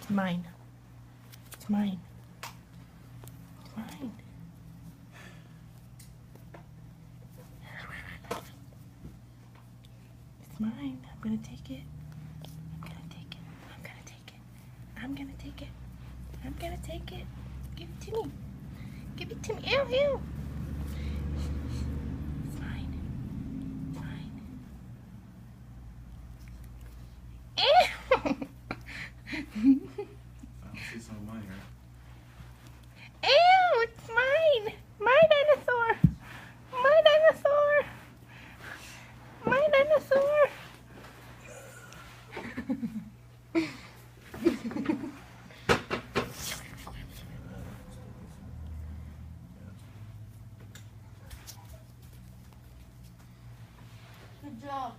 It's mine. It's mine. It's mine. It's mine. I'm gonna take it. I'm gonna take it. I'm gonna take it. I'm gonna take it. I'm gonna take it. Give it to me. Give it to me. Ew, ew. It's mine. It's mine. Ew. I don't see some of mine here. Ew, it's mine. My dinosaur. My dinosaur. My dinosaur. Good job.